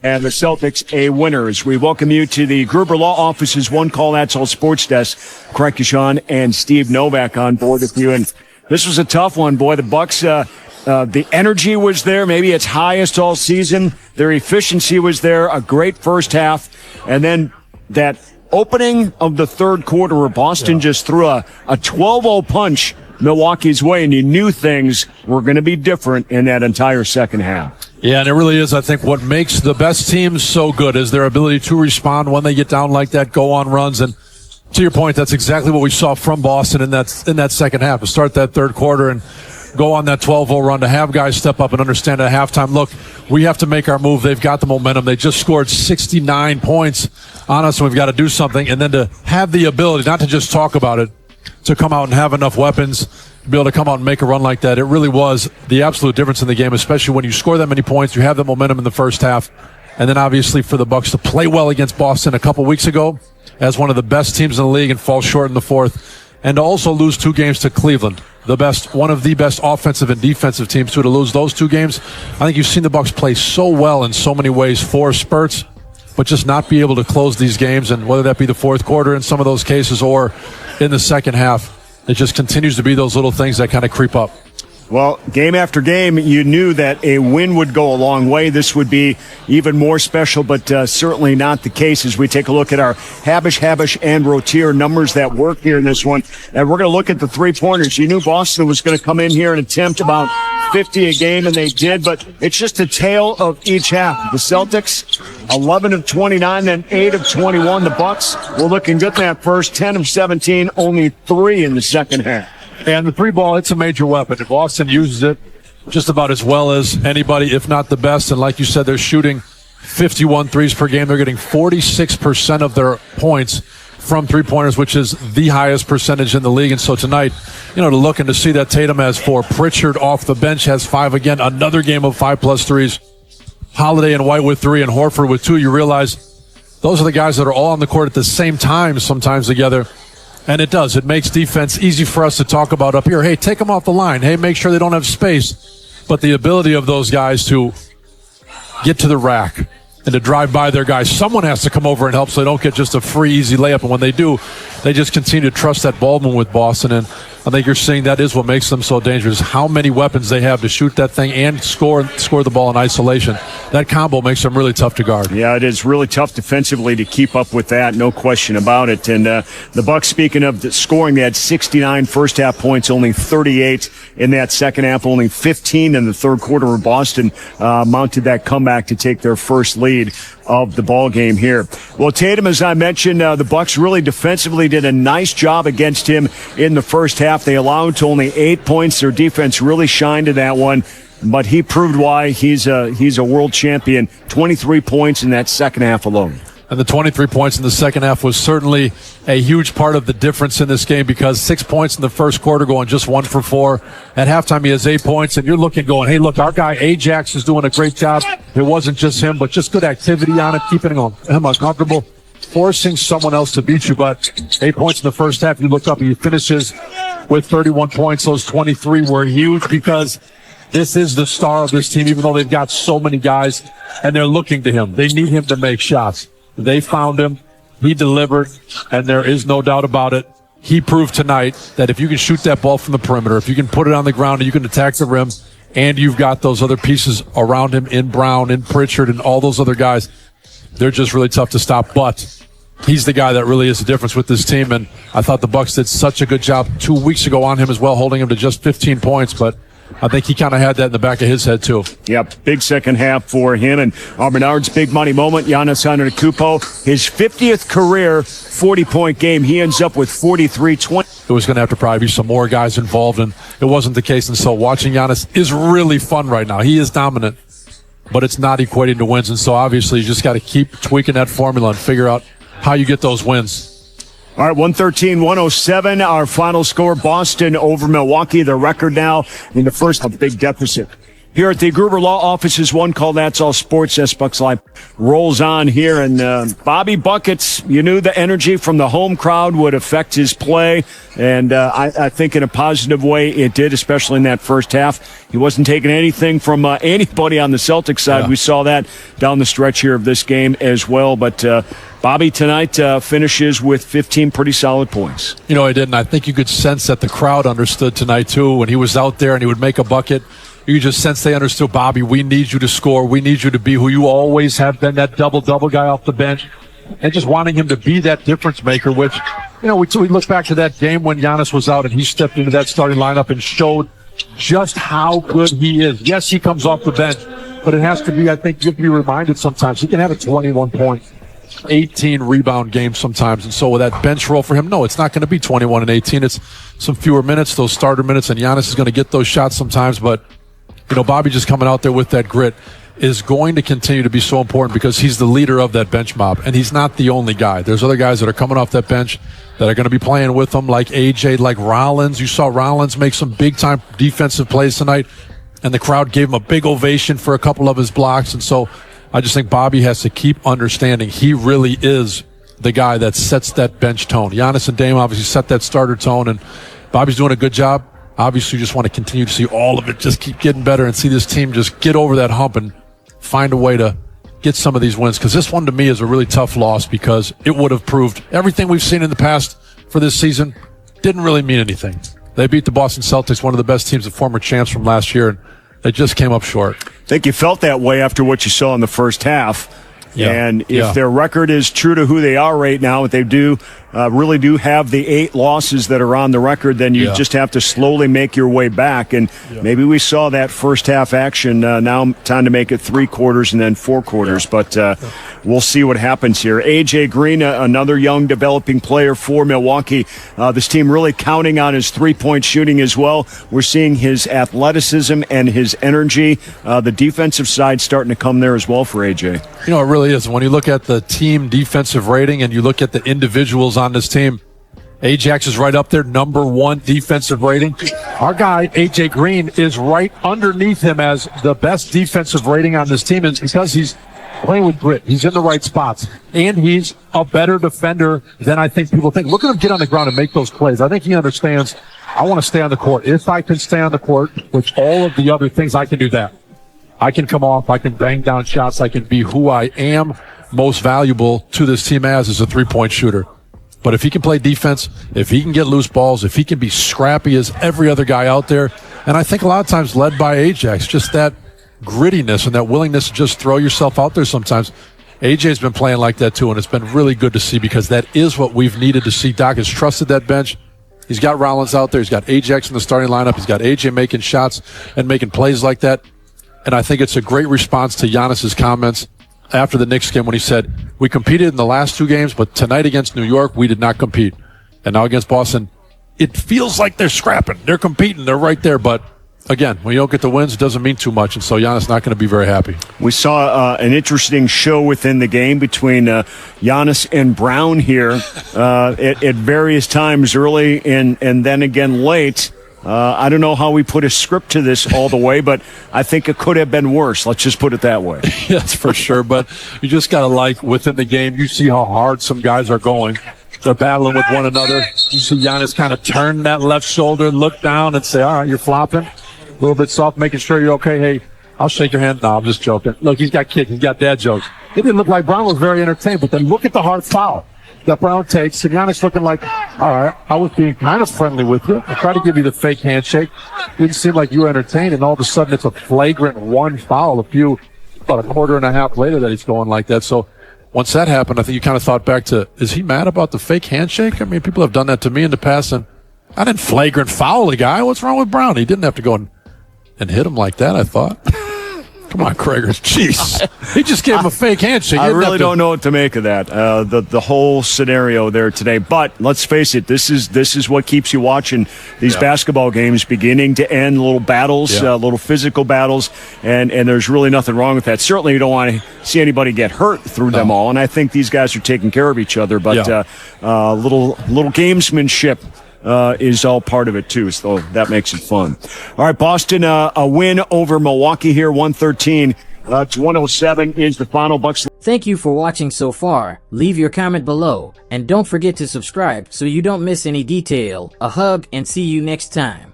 and the Celtics a winners. We welcome you to the Gruber Law Office's One Call That's All Sports Desk. Craig Deshawn and Steve Novak on board with you. And this was a tough one, boy. The Bucks, the energy was there, maybe its highest all season. Their efficiency was there, a great first half. And then that opening of the third quarter where Boston just threw a 12-0 punch Milwaukee's way, and you knew things were going to be different in that entire second half. Yeah, and it really is, I think, what makes the best teams so good is their ability to respond when they get down like that, go on runs. And to your point, that's exactly what we saw from Boston in that second half. To start that third quarter and go on that 12-0 run, to have guys step up and understand at halftime, look, we have to make our move. They've got the momentum. They just scored 69 points on us, and we've got to do something. And then to have the ability, not to just talk about it, to come out and have enough weapons to be able to come out and make a run like that. It really was the absolute difference in the game, especially when you score that many points, you have that momentum in the first half. And then obviously for the Bucks to play well against Boston a couple weeks ago as one of the best teams in the league and fall short in the fourth, and to also lose 2 games to Cleveland, one of the best offensive and defensive teams, to lose those 2 games. I think you've seen the Bucks play so well in so many ways for spurts, but just not be able to close these games, and whether that be the fourth quarter in some of those cases or in the second half, it just continues to be those little things that kind of creep up. Well, game after game, you knew that a win would go a long way. This would be even more special, but certainly not the case as we take a look at our Habish, and Rotier numbers that work here in this one. And we're going to look at the three-pointers. You knew Boston was going to come in here and attempt about 50 a game, and they did, but it's just a tale of each half. The Celtics, 11 of 29, then 8 of 21. The Bucks were looking good in that first, 10 of 17, only 3 in the second half. And the 3-ball, it's a major weapon. Boston uses it just about as well as anybody, if not the best. And like you said, they're shooting 51 threes per game. They're getting 46% of their points from three-pointers, which is the highest percentage in the league. And so tonight, to look and to see that Tatum has 4, Pritchard off the bench has 5 again, another game of 5+ threes, Holiday and White with 3, and Horford with 2. You realize those are the guys that are all on the court at the same time, sometimes together. And it does. It makes defense easy for us to talk about up here. Hey, take them off the line. Hey, make sure they don't have space. But the ability of those guys to get to the rack and to drive by their guys, someone has to come over and help so they don't get just a free, easy layup. And when they do, they just continue to trust that ball movement with Boston. And I think you're seeing that is what makes them so dangerous. How many weapons they have to shoot that thing and score the ball in isolation. That combo makes them really tough to guard. Yeah, it is really tough defensively to keep up with that, no question about it. And the Bucks, speaking of the scoring, they had 69 first half points, only 38 in that second half, only 15 in the third quarter, where Boston mounted that comeback to take their first lead of the ball game here. Well, Tatum, as I mentioned, the Bucks really defensively did a nice job against him in the first half. They allowed to only 8 points. Their defense really shined in that one, but he proved why he's a world champion. 23 points in that second half alone. And the 23 points in the second half was certainly a huge part of the difference in this game, because 6 points in the first quarter, going just 1 for 4. At halftime, he has 8 points, and you're looking, going, hey, look, our guy Ajax is doing a great job. It wasn't just him, but just good activity on it, keeping him uncomfortable, forcing someone else to beat you. But 8 points in the first half, you look up and he finishes with 31 points. Those 23 were huge, because this is the star of this team, even though they've got so many guys, and they're looking to him. They need him to make shots. They found him. He delivered, and there is no doubt about it. He proved tonight that if you can shoot that ball from the perimeter, if you can put it on the ground and you can attack the rim, and you've got those other pieces around him in Brown, in Pritchard, and all those other guys, they're just really tough to stop. But he's the guy that really is the difference with this team, and I thought the Bucks did such a good job 2 weeks ago on him as well, holding him to just 15 points, but I think he kind of had that in the back of his head, too. Yep, big second half for him. And Bernard's big money moment, Giannis Antetokounmpo, his 50th career 40-point game. He ends up with 43-20. It was going to have to probably be some more guys involved, and it wasn't the case. And so watching Giannis is really fun right now. He is dominant, but it's not equating to wins. And so obviously you just got to keep tweaking that formula and figure out how you get those wins. All right, 113-107, our final score, Boston over Milwaukee. The record now in the first, a big deficit. Here at the Gruber Law Offices, one call, that's all sports. S-Bucks Live rolls on here. And Bobby Buckets, you knew the energy from the home crowd would affect his play. And I think in a positive way it did, especially in that first half. He wasn't taking anything from anybody on the Celtics side. Yeah. We saw that down the stretch here of this game as well. But Bobby tonight finishes with 15 pretty solid points. You know, he did, and I think you could sense that the crowd understood tonight, too, when he was out there and he would make a bucket. You just sense they understood, Bobby, we need you to score. We need you to be who you always have been, that double-double guy off the bench. And just wanting him to be that difference maker, which, you know, we look back to that game when Giannis was out and he stepped into that starting lineup and showed just how good he is. Yes, he comes off the bench, but it has to be, I think, you have to be reminded sometimes. He can have a 21-point, 18-rebound game sometimes. And so with that bench role for him, no, it's not going to be 21 and 18. It's some fewer minutes, those starter minutes, and Giannis is going to get those shots sometimes, but you know, Bobby just coming out there with that grit is going to continue to be so important because he's the leader of that bench mob, and he's not the only guy. There's other guys that are coming off that bench that are going to be playing with him, like AJ, like Rollins. You saw Rollins make some big-time defensive plays tonight, and the crowd gave him a big ovation for a couple of his blocks. And so I just think Bobby has to keep understanding he really is the guy that sets that bench tone. Giannis and Dame obviously set that starter tone, and Bobby's doing a good job. Obviously, you just want to continue to see all of it just keep getting better and see this team just get over that hump and find a way to get some of these wins. Because this one, to me, is a really tough loss because it would have proved everything we've seen in the past for this season didn't really mean anything. They beat the Boston Celtics, one of the best teams and former champs from last year, and they just came up short. I think you felt that way after what you saw in the first half. Yeah. And if their record is true to who they are right now, if they really do have the 8 losses that are on the record, then you just have to slowly make your way back. And maybe we saw that first half action. Now time to make it 3 quarters and then 4 quarters. But we'll see what happens here. AJ Green, another young developing player for Milwaukee. This team really counting on his 3-point shooting as well. We're seeing his athleticism and his energy. The defensive side starting to come there as well for AJ. You know, it really is. When you look at the team defensive rating and you look at the individuals on this team, Ajax is right up there, number 1 defensive rating. Our guy, AJ Green, is right underneath him as the best defensive rating on this team. It's because he's playing with grit. He's in the right spots. And he's a better defender than I think people think. Look at him get on the ground and make those plays. I think he understands, I want to stay on the court. If I can stay on the court with all of the other things, I can do that. I can come off, I can bang down shots, I can be who I am most valuable to this team as a 3-point shooter. But if he can play defense, if he can get loose balls, if he can be scrappy as every other guy out there, and I think a lot of times led by Ajax, just that grittiness and that willingness to just throw yourself out there sometimes. AJ's been playing like that too, and it's been really good to see because that is what we've needed to see. Doc has trusted that bench. He's got Rollins out there. He's got Ajax in the starting lineup. He's got AJ making shots and making plays like that. And I think it's a great response to Giannis's comments after the Knicks game when he said, we competed in the last 2 games, but tonight against New York, we did not compete. And now against Boston, it feels like they're scrapping. They're competing. They're right there. But again, when you don't get the wins, it doesn't mean too much. And so Giannis not going to be very happy. We saw an interesting show within the game between Giannis and Brown here at various times early and then again late. I don't know how we put a script to this all the way, but I think it could have been worse. Let's just put it that way. Yes, for sure. But you just got to like within the game, you see how hard some guys are going. They're battling with one another. You see Giannis kind of turn that left shoulder, look down and say, all right, you're flopping. A little bit soft, making sure you're okay. Hey, I'll shake your hand. No, I'm just joking. Look, he's got kids. He's got dad jokes. It didn't look like Brown was very entertained, but then look at the hard foul that Brown takes. And Giannis looking like, all right, I was being kind of friendly with you. I tried to give you the fake handshake. Didn't seem like you were entertained, and all of a sudden it's a flagrant 1 foul about a quarter and a half later that he's going like that. So once that happened, I think you kind of thought back to, is he mad about the fake handshake? I mean, people have done that to me in the past, and I didn't flagrant foul the guy. What's wrong with Brown? He didn't have to go and hit him like that, I thought. Come on, Krager. Jeez. He just gave him a fake handshake. I really don't know what to make of that, the whole scenario there today. But let's face it, this is what keeps you watching these basketball games beginning to end, little battles, little physical battles, and there's really nothing wrong with that. Certainly you don't want to see anybody get hurt through them all, and I think these guys are taking care of each other. But little gamesmanship is all part of it too. So that makes it fun. All right, Boston, a win over Milwaukee here, 113 to 107 is the final. Bucks. Thank you for watching so far. Leave your comment below and don't forget to subscribe so you don't miss any detail. A hug and see you next time.